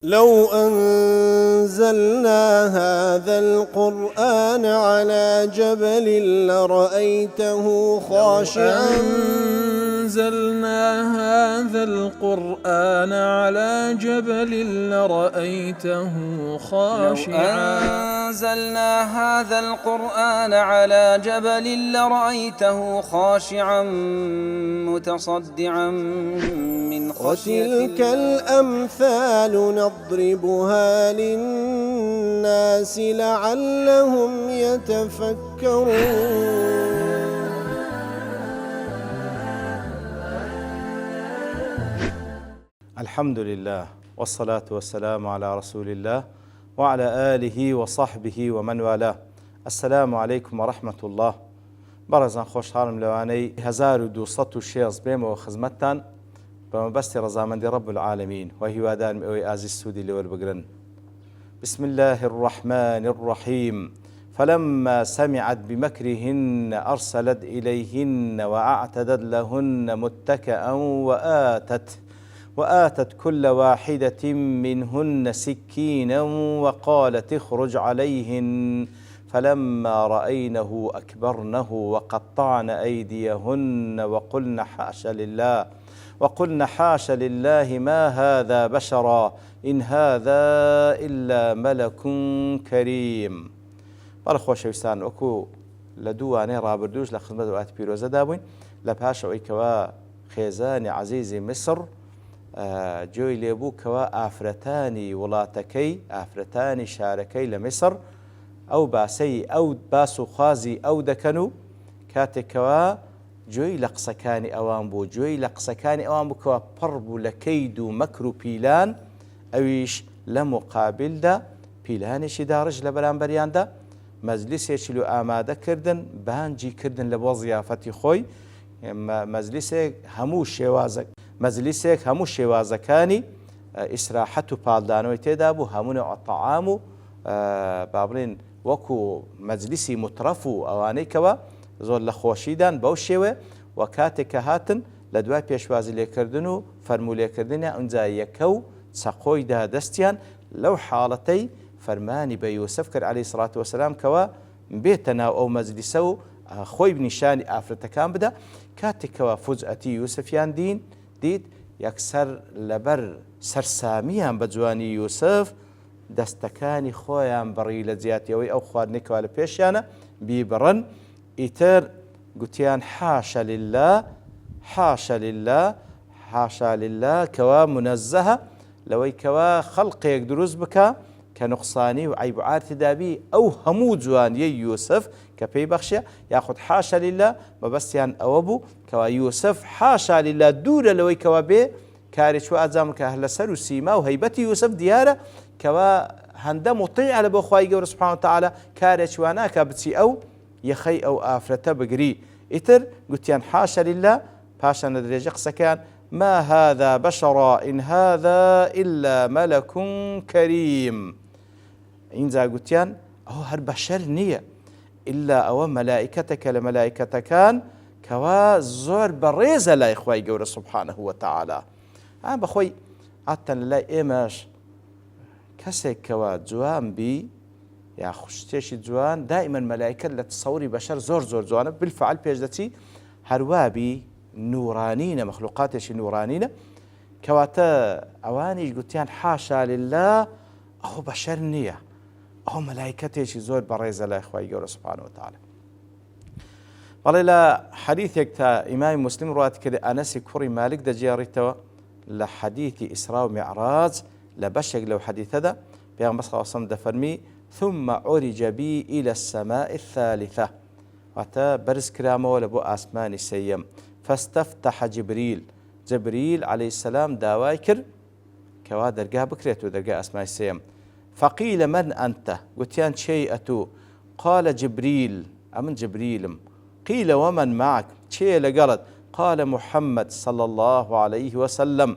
لو أنزلنا هذا القرآن على جبل لرأيته خاشعا أنزلنا هذا القرآن على جبل لرأيته خاشعا أنزلنا هذا القرآن على جبل لرأيته خاشعا متصدعا من خشية وتلك الأمثال نضربها للناس لعلهم يتفكرون. الحمد لله والصلاة والسلام على رسول الله وعلى آله وصحبه ومن والاه. السلام عليكم ورحمة الله. بەڕێزان خۆشحاڵم لەوانەی 1216 بێمەوە خزمەتتان بەمەبەستی ڕەزامەندی رب العالمین و هیوادارم ئەوەی ئازیز سوودی لێوەربگرن. بسم الله الرحمن الرحيم. فلما سمعت بمكرهن أرسلت إليهن وأعتدت لهن متكئا وآتت كل واحدة منهن سكينا وقالت اخرج عليهن فلما رأينه أكبرنه وقطعن أيديهن وقلن حاش لله ما هذا بشرا إن هذا إلا ملك كريم. بەڵێ خۆشەویستان، وەکو لە دووانەی ڕابردووش لە خزمەت ئاەتی پیرۆزەدا بووین لە پاشەوەی کەوا خێزانی عەزیزی میسر جۆی لێبوو کەوا ئافرەتانی وڵاتەکەی، ئافرەتانی شارەکەی لە میسر ئەو باسەی ئەو باس و خوازی ئەو دەکەن و کاتێکەوە گوێی لە قسەکانی ئەوان بوو، گوێی لە قسەکانی ئەوان بوو کەوا پڕ بوو لە کەید و مەکر و پیلان، ئەویش لە مقابلدا پیلانێکی داڕژ لە بەرامبەریاندا مەجلیسێکی لێ ئامادەکردن، بانگی کردن لە بۆ زیافەتی خۆی. مەجلیسێک هەموو شێوازەکانی ئیسراحەت و پاڵدانەوەی تێدا بوو، هەموو ئەتەعام و با بڵێن وەکو مەجلیسی مترەف و ئەوانەی کەوە زۆر لە خۆشیدان بەو شێوێ. و کاتێک کە هاتن لە دوای پێشوازی لێکردن و فەرموولێکردنیان ئەنجا یەکە و چەقۆیدا دەستیان لەو حاڵەتەی فەرمانی بە یوسف کرد عەلەیهی سڵات وەسەلام کەوە بێتە ناو ئەو مەجلیسە و خۆی نیشانی ئافرەتەکان بدە. کاتێکەوە فوجئەتی یوسفیان دیت یەکسەر لەبەر سەرسامیان بە جوانی یوسف دەستەکانی خۆیان بڕی لە جیاتیەوەی ئەو خواردنێکەوە لە پێشیانە بیبڕن. ئیتر گوتیان حاشا لله کەوا منەزەهە لەوەی کەوا خەڵقێک دروست بکە کە نوقسانی و عیب و عارتی دابی ئەو هەموو جوانیەی یوسف کە پێی بەخشیە، یاخود حاشا لله مەبەستیان ئەوە بوو کەوا یوسف حاشا لله دوورە لەوەی کەوا بێ کارێک و ئاجام کە لەسەر و سیما و هەیبەتی یوسف دیارە کەوا هەندە مطیع لە بۆ خوای گەورە سوبحانه وتعالە کارێک وا ناکا بچی ئەو یەخەی ئەو ئافرەتە بگری. ئیتر گوتیان حاشا لله، پاشان لە درێژە قسەکەیان ما هذا بشرا إن هذا إلا ملك كريم. اینجا گوتیان ئەو هەر بەشەر نییە ئللا ئەوە مەلائکەتەکە لە مەلائکەتەکان کەوا زۆر بەڕێزە لای خوای گەورە سوبحانه وتعالى. بەخۆی ئاتەن لای ئێمەش کەسێک کەوا جوان بی یا خوشتێکی جوان دائیمەن مەلائکەت لە تەسەوری بەشەر زۆر جوانە، بالفعل پێش دەچی هەروابی نورانینە، مەخلوقاتێکی نورانینە، کەواتە ئەوانیش گوتیان حاشا لله ئەو بەشەر نییە، ئەو مەلائکەتێکی زۆر بەڕێزە لای خوای گەورە سوبحانه وتعالى. بەڵێ لە حەدیثێک تا ئیمامی مسلم ڕوات کرد ئەنەسی کوڕی مالک دەجێڕێتەوە لە حەدیثی ئیسرا و میعراج لە بەشێک لەو حەدیثەدا پێغەمبەر صلی الله علیه وسلم دەفەرمی ثم عرج بي إلى السماء الثالثة، واتە بەرز کرامەوە لە بۆ ئاسمانی سەیەم. فاستفتح جبريل عليه السلام داوای کرد کەوا دەرگا بکرێت و دەرگای ئاسمانی سەیەم. فقيل من أنت، گوتیان چێی ئەتوو؟ قال جبريل، ئەمن جبريلم. قيل ومن معك، چێ لەگەڵت؟ قال محمد صلى الله عليه وسلم.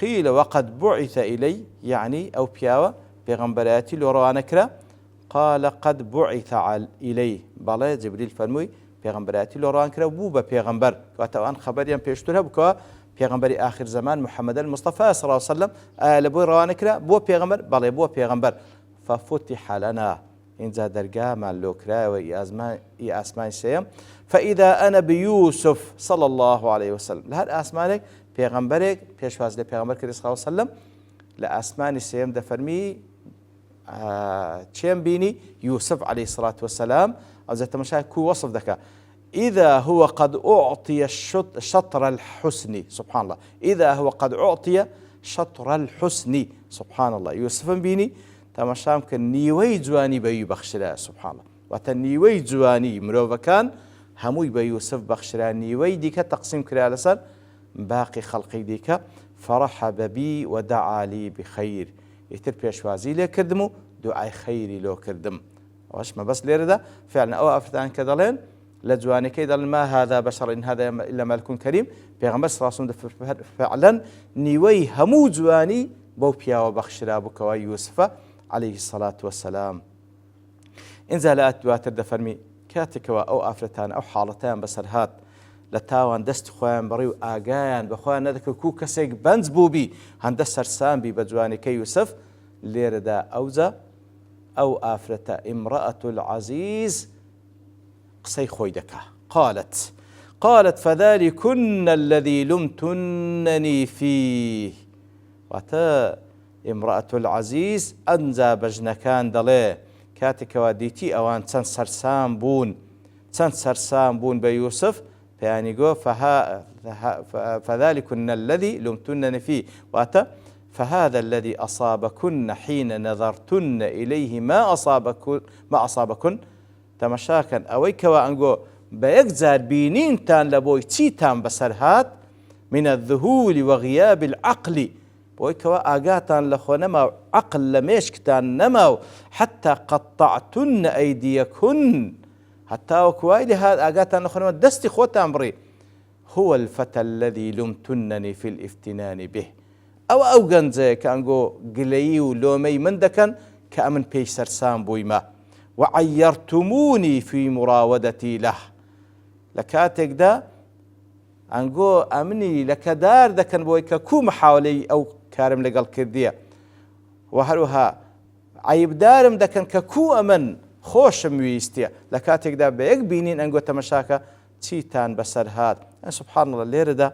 قيل وقد بعث إلي، يعني أو پیاوە پێغەمبەرایەتی لۆ ڕەوانە کرا. قال قد بعث إليه، بەڵێ جبريل فەرمووی پێغەمبەرایەتی لۆ ڕەوان کرا بوو بە پێغەمبەر، کەواتە ئەوان خەبەریان پێشتر هەبوو کەوا پێغەمبەری آخر زمان محمد المصطفى صلى الله عليه وسلم لە بۆی ڕەوانەکرا بۆ پێغەمبەر بەڵێ بۆ پێغەمبەر ففتح لنا اینجا دەرگامان لۆکرایەوە ئی ئاسمانی سێیەم فإذا أنا بيوسف صلى الله عليه وسلم لە هەر ئاسمانێک پێغەمبەرێک پێشواز لە پێغەمبەر کردی صلی الله عليه وسلم لە ئاسمانی سێیەم دەفەرمی چێم بینی يوسف عليه الصلاة والسلام ئەو زە تەماشای کوو وەصف دەکا إذا هو قد أعطي شطر الحسن سبحان الله إذا هو قد أعطي شطر الحسن سبحان الله يوسف بيني تماشام كان نيوي جواني بيو بخشرا سبحان الله وتنيوي جواني مروفا كان هموي بيوسف بخشرا نيوي ديكا تقسيم كرا لسان باقي خلقي ديكا فرحب بي ودعا لي بخير يتر بيشوازي لي كردمو دعاي خيري لو كردم واش ما بس ليردا فعلا او افتان كدلين لجواني كيدل ما هذا بشر إن هذا إلا ملك كريم بيغمبر صلى الله عليه وسلم فعلا نيوي همو جواني بو بيا وبخشرا بكوا يوسف عليه الصلاة والسلام إنزا لات دواتر دفرمي كاتكوا أو أفرتان أو حالتان بسرهات لتاوان دست خوان بريو آقايان بخوان ندك كو كسيك بنز بوبي هند سرسان بي بجواني كي يوسف ليردا أوزا أو أفرتا امرأة العزيز قسەی خۆی دەکا قالت فذلكن الذي لمتنني فيه واتە امرأة العزيز ئەنجا بەژنەکان دەڵێ کاتێکەوە دیتی ئەوان چەند سەرسام بوون بە یوسف پێیانی گۆ فذلكن الذي لمتنني فيه واتە فهذا الذي أصابكن حين نظرتن إليه ما أصابكن تەمەشاکەن ئەوەی کەوا ئەنگۆ بە یەکجار بینینتان لە بۆی چیتان بەسەرهات من الذهول وغياب العقل بۆی کەوا ئاگاتان لە خۆ نەما و عقل لە مێشکتان نەما و حتى قطعتن أيديكن حتى وەکوای لێهات ئاگاتان لە خۆ نەما دەستی خۆتان بڕی هو الفتى الذي لمتنني في الافتنان به ئەو گەنجەیە کە ئەنگۆ گلەیی و لۆمەی من دەکەن کە ئەمن پێی سەرسام بوویمە وعيرتموني في مراودتي له لكاتك دا أنجو أمني لكدار دا كان بويكا كو محاولي أو كارم لقل كردية وهروها عيب دارم دا كان ككو أمن خوشم ويستيا لكاتك دا بيك بينين أنجو تمشاكا تيتان بسر هاد يعني سبحان الله الليرة دا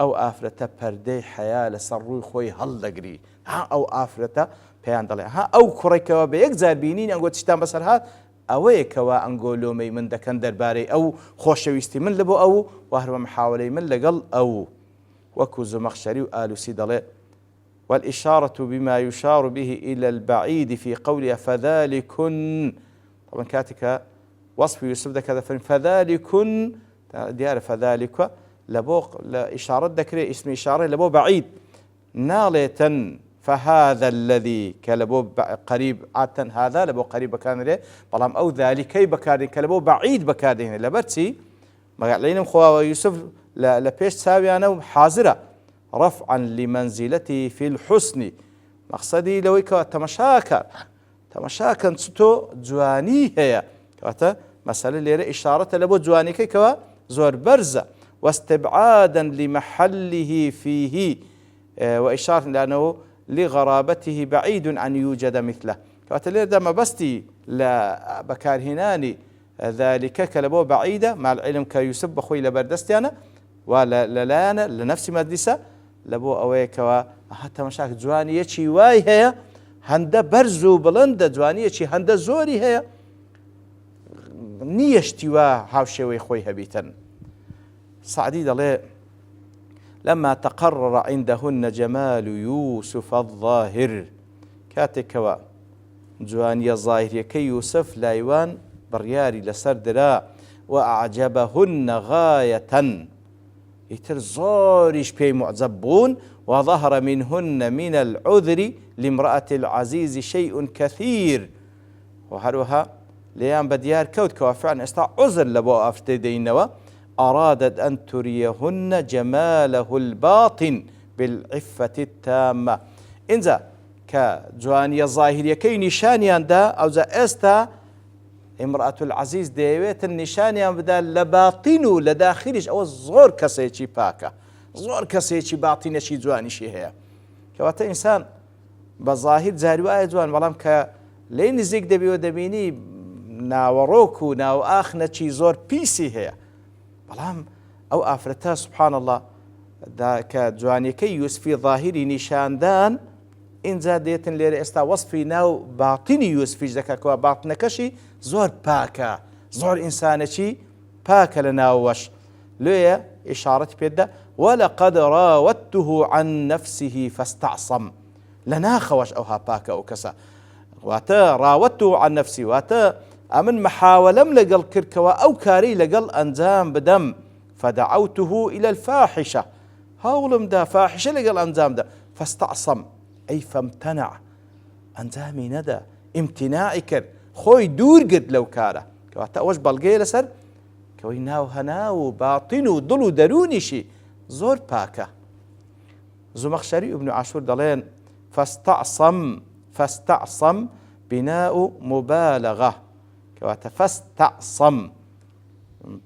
أو آفرتا پردي حياة لسروي خوي هل دقري أو آفرتا پێیان دەڵێ ئەو کوڕێکەوە بە یەکجار بینین ئەنگۆ چیتان بەسەرهات ئەوەیەکەوە ئەنگۆ لۆمەی من دەکەن دەربارەی ئەو خۆشەویستی من لە بۆ ئەو و هەروە محاولەی من لەگەڵ ئەو وەکو زمەخشەری و ئالوسی دەڵێ والإشارة بما يشار به إلى البعيد في قولها فذلكن طبعا كاتك وصف يوسف ذكر فذلكن ديار فذلك لبو إشارة ذكر اسم إشارة لبو بعيد نالة فهذا الذي كلبو قريب عادة هذا لبو قريب بكان له بلام أو ذلك بكان كلبو بعيد بكان هنا لبرتي ما علينا خوا يوسف لبيش ساوي أنا حاضرة رفعا لمنزلته في الحسن مقصدي لويك تمشاكا ستو جواني هي كواتا مسألة اللي إشارة لبو جواني كوا زور برزة واستبعادا لمحله فيه وإشارة لأنه لغرابته بعيد عن يوجد مثله كاتلير دا ما بستي لا بكارهناني ذلك كلبو بعيدة مع العلم كيوسف بخوي لبردستيانا ولا لانا لنفسي مدرسة لبو أويكوا حتى مشاك جوانية شي واي هي هندا برزو بلند جوانية شي هندا زوري هي نيشتوا هاوشوي خوي هبيتن سعدي دلي لما تقرر عندهن جمال يوسف الظاهر كاتكوا جوانية الظاهر كي يوسف لايوان برياري لسردرا وأعجبهن غاية يتر زوريش بي معجبون وظهر منهن من العذر لامرأة العزيز شيء كثير وهروها ليان بديار كوت كوافعن استا عذر لبو أفتدينوا أرادت أن تريهن جماله الباطن بالعفة التامة إنزا كجوانية الظاهرية كي نشانيان دا أو زا استا امرأة العزيز ديويت النشانيان بدا لباطنو لداخلش أو الزغور كسيتي باكا زۆر کەسێکی باتینەشی جوانیشی هەیە کەواتە ئینسان بە ظاهیر جاری وایە جوان بەڵام کە لێ نزیک دەبیەوە دەبینی ناوەڕۆک و ناو ئاخنەکی زۆر پیسی هەیە بەڵام ئەو ئافرەتە سوبحان الله کە جوانیەکەی یوسفی ظاهری نیشاندان اینجا دێتن لێرە ئێستا وەصفی ناو باتینی یوسفیش دەکاتەوە باتنەکەشی زۆر پاکە زۆر ئینسانێکی پاکە لە ناوەش لێیە ئیشارەتی پێدا وەلەقەد ڕاوەتته عن نفسه فاستعصم لە ناخەوەش ئەوها پاکە ئەو کەسە واتە ڕاوەتته عن نفسه واتە ئەمن محاولەم لەگەڵ کردکەوە ئەو کارەی لەگەڵ ئەنجام بدەم فدعوته إلى الفاحشة هەوڵم دا فاحشە لەگەڵ ئەنجامدا فاستعصم ئەی فامتنع ئەنجامی نەدا ئیمتیناعی کرد خۆی دوور گرت لەو کارە کەواتە ئەوەش بەڵگەیە لەسەر کەوەی ناو هەنا و باتین و دڵ و دەرونیشی زۆر پاکە زمەخشەری و ابن عاشور دەڵێن فاستعصم بناء مبالغة كواتا فاستعصم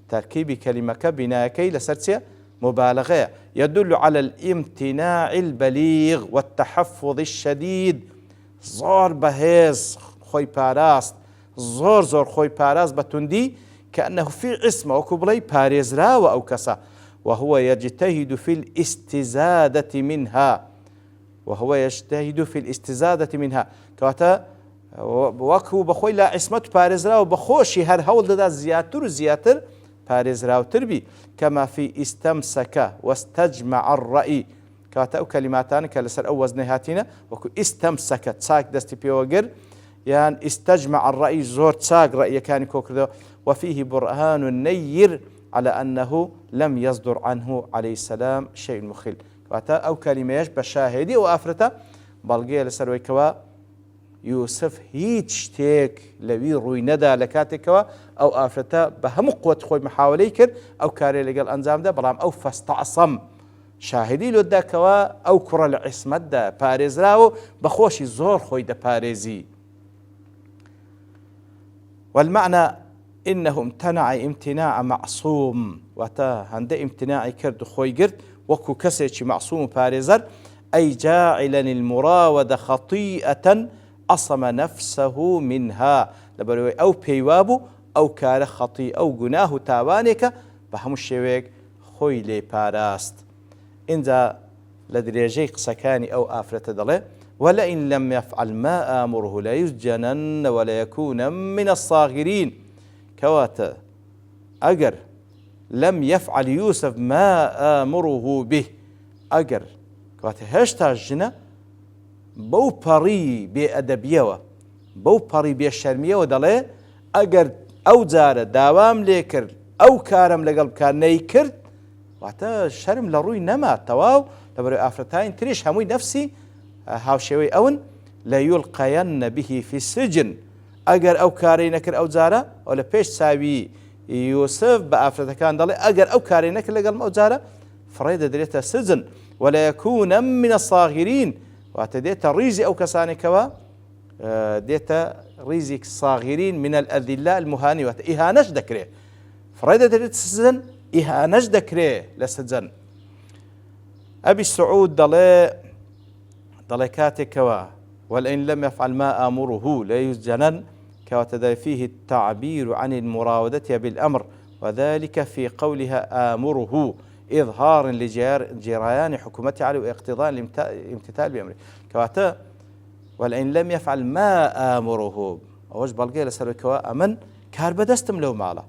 تركيب كلمة بناءكي لسرسية مبالغة يدل على الامتناع البليغ والتحفظ الشديد زور بهيز خوي باراست زور خوي باراست بتندي كأنه في عصمة وكبلي باريز راو أو كسا وهو يجتهد في الاستزادة منها كواتا وەکو بەخۆی لا عیسمەت پارێزرا و بەخۆشی هەر هەوڵ دەدا زیاتر و زیاتر پارێزراوتر بی کەما فی ئیستەمسەکە وەستەجمع الڕەئی کەواتە ئەو کەلیماتانە کە لەسەر ئەو وەزنەی هاتینە وەکو ئیستەمسەکە چاک دەستی پێوە گر یان ئیستەجمع الڕەئی زۆر چاک ڕەئیەکانی کۆ کردەوە وفيه برهان نير على أنه لم يصدر عنه عليه السلام شيء مخل کەواتە ئەو کەلیمەیەش بە شاهێدی ئەو ئافرەتە بەڵگەیە لەسەرەوەی کەوە یوسف هیچ شتێک لەوی ڕووی نەدا لە کاتێکەوە ئەو ئافرەتە بە هەموو قوت خۆی محاولەی کرد ئەو کارێ لەگەڵ ئەنجامدا بەڵام ئەو فاستعصم شاهدی لۆداکەوە ئەو کوڕە لە عیسمەتدا پارێزراوە بەخۆشی زۆر خۆی دەپارێزی والمعنى إنه امتنع امتناع معصوم واتا هەندە امتناعی کرد و خۆی گرت وەکو کەسێکی معصوم و پارێزەر أي جاعلا المراودة خطيئة أصم نفسه منها لبروي أو بيوابو أو كار خطي أو جناه تاوانك بهم الشويك خوي لي باراست إنذا لدريجي قسكاني أو آفرة دله ولئن لم يفعل ما آمره لا يسجنن ولا يكون من الصاغرين كواتا أجر لم يفعل يوسف ما آمره به أجر كواتا هشتا الجنة بو پەڕی بێئەدەبیەوە بەو پەڕی بێشەرمیەوە دەڵێ ئەگەر ئەو جارە داوام لێ کرد ئەو کارم لەگەڵ بکار نەیکرد واتە شەرم لە ڕووی نەما تەواو لەبەرەوەی ئافرەتانی تریش هەمووی نەفسی هاوشێوەی ئەون لەیوڵقەیەنە بهی فی السجن ئەگەر ئەو کارەی نەکرد ئەو جارە ئەو لە پێش چاوی یوسف بە ئافرەتەکان دەڵێ ئەگەر ئەو کارەی نەکرد لەگەڵم ئەو جارە فڕێ دەدرێتە سجن وەلەیەکونە من الصاغرین واتە دێتە ڕیزی ئەو کەسانێکەوە دێتە ڕیزی صاغرین من الأذلاء المهانی واتە ئیهانەش دەکرێت فڕێ دەدرێت سجن ئیهانەش دەکرێت لە سجن ئەبی سعود دەڵێ کاتێکەوە ولئن لم يفعل ما آمره لا يسجنن كواتە فيه التعبير عن المراودة بالأمر وذلك في قولها آمره إظهار لجريان حكومته عليه واقتضاء الامتثال بأمره كواتا ولئن لم يفعل ما آمره أوش بلغي لسروكوا أمن كار بدستم لو مالا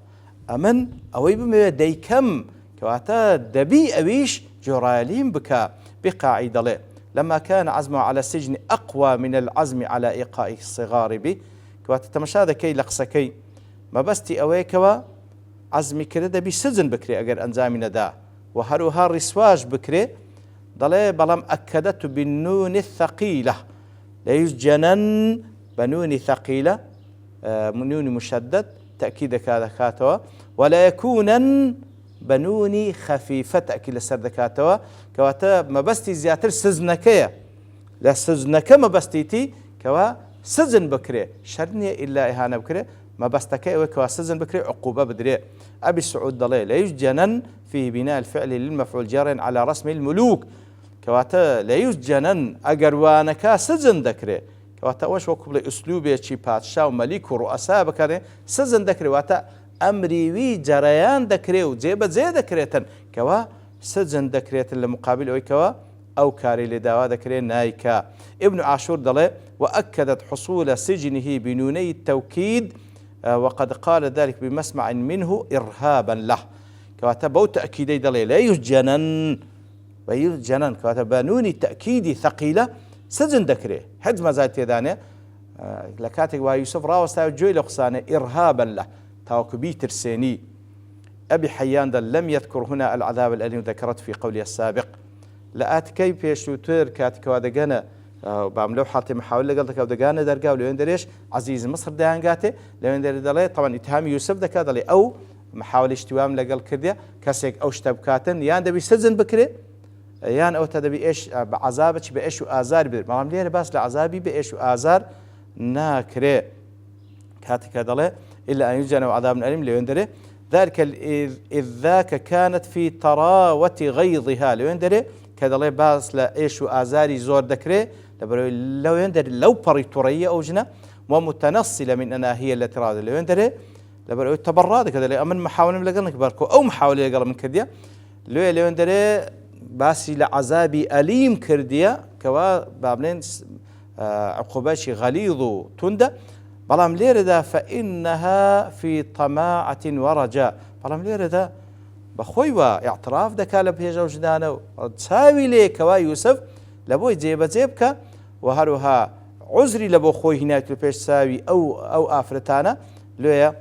أمن أوي بما ديكم كواتا دبي أويش جرالين بكا بقاعدة له لما كان عزمه على السجن أقوى من العزم على إيقاء الصغار به كواتا تمشادا كي لقسكي ما بستي أويكوا عزمي كرده بسجن بكري أجر أنزامي ندا وهروها رسواج بكري ضلي بلام أكدت بالنون الثقيلة لا يسجنن بنون ثقيلة نون مشدد تأكيد كذا كاتوا ولا يكونن بنون خفيفة تأكيد السرد كاتوا كواتا ما بستي زياتر سزنكية لا سزنك ما بستيتي كوا سزن بكري شرني إلا إهانة بكري ما بستكي وكواسزن بكري عقوبة بدري. أبي السعود ضلي لا يسجنن في بناء الفعل للمفعول جار على رسم الملوك كواتا لا يسجنن أجروانك سجن ذكري كواتا وش وكبل أسلوب شي باتشا وملك ورؤساء بكره سجن ذكري واتا أمري وي جريان ذكري وجيب زي ذكريتن كوا سجن ذكريت المقابل أو كوا أو كاري لداوا ذكري نايكا. ابن عاشور ضلي وأكدت حصول سجنه بنوني التوكيد وقد قال ذلك بمسمع منه إرهابا له كواتا بو تأكيدي ضلي لا يسجنن ويسجنن كواتا بنوني تأكيدي ثقيلة سجن ذكري حد ما زالت يداني لكاتك ويوسف راوستا جوي لقصانه إرهابا له تاوكبي ترسيني. أبي حيان لم يذكر هنا العذاب الذي ذكرت في قولي السابق لآت كيف يشوتر كاتك وادقنا بعملوا حالتي محاولة قلتك ودقانا درقا ولو يندريش عزيز مصر دهانقاتي لو يندري دلي طبعا اتهام يوسف دكا دلي أو محاولة اشتوام لقل كردية كاسيك أو شتبكاتن يان دبي سجن بكري يان أو تدبي إيش بعذابك بإيش وآزار بدر ما ليه بس لعذابي بإيش وآزار ناكري كاتك دلي إلا أن يجنوا عذاب أليم لو يندري ذلك إذ ذاك كانت في طراوة غيظها لو يندري كذا باس لا إيش وآزاري زور ذكره لو يندري لو بريتورية أو جنا ومتنصلة من أنا هي التي راد لو يندري لو تبرد كذا أمن محاولة لقلنا كبركو أو محاولة لقل من كردية لو يندري باسي لعذابي أليم كردية كوا بابلين عقوبات غليظ تندى بلام ليردا فإنها في طماعة ورجاء بلام ليردا بخوي واعتراف دكالة بهجا وجدانه تساوي ليك ويوسف لبوي جيبك وهروها عذري لبو خوي هناك لبيش ساوي أو آفرتانا لويا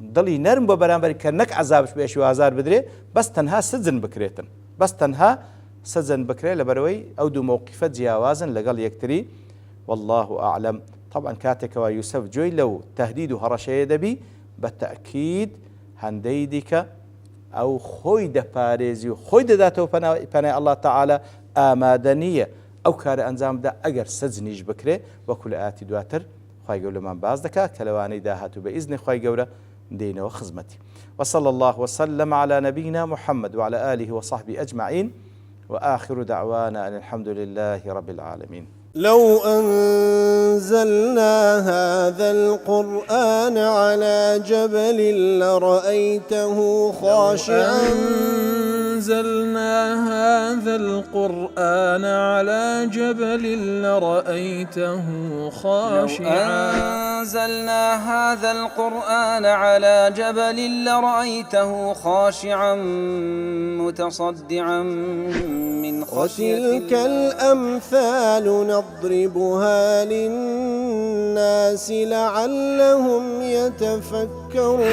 ضلي نرم ببرامبري كنك عذابش بيش وازار بدري بس تنها سجن بكريتن بس تنها سجن بكري لبروي أو دو موقفة جياوازا لقل يكتري والله أعلم. طبعا كاتك ويوسف جوي لو تهديد هرشي دبي بالتأكيد هنديدك أو خويد باريزي خويد ذاته فنا الله تعالى آمادنية أو كار أنزام دا أجر سجنيش بكري وكل آتي دواتر خواهي قولة من بازدك كلواني داهاتو بإذن خواهي قولة دين وخزمتي. وصلى الله وسلم على نبينا محمد وعلى آله وصحبه أجمعين وآخر دعوانا أن الحمد لله رب العالمين. لو أنزلنا هذا القرآن على جبل لرأيته خاشعا أنزلنا هذا القرآن على جبل لرأيته خاشعا أنزلنا هذا القرآن على جبل لرأيته خاشعا متصدعا من خشية الله. وتلك الأمثال نضربها للناس لعلهم يتفكرون.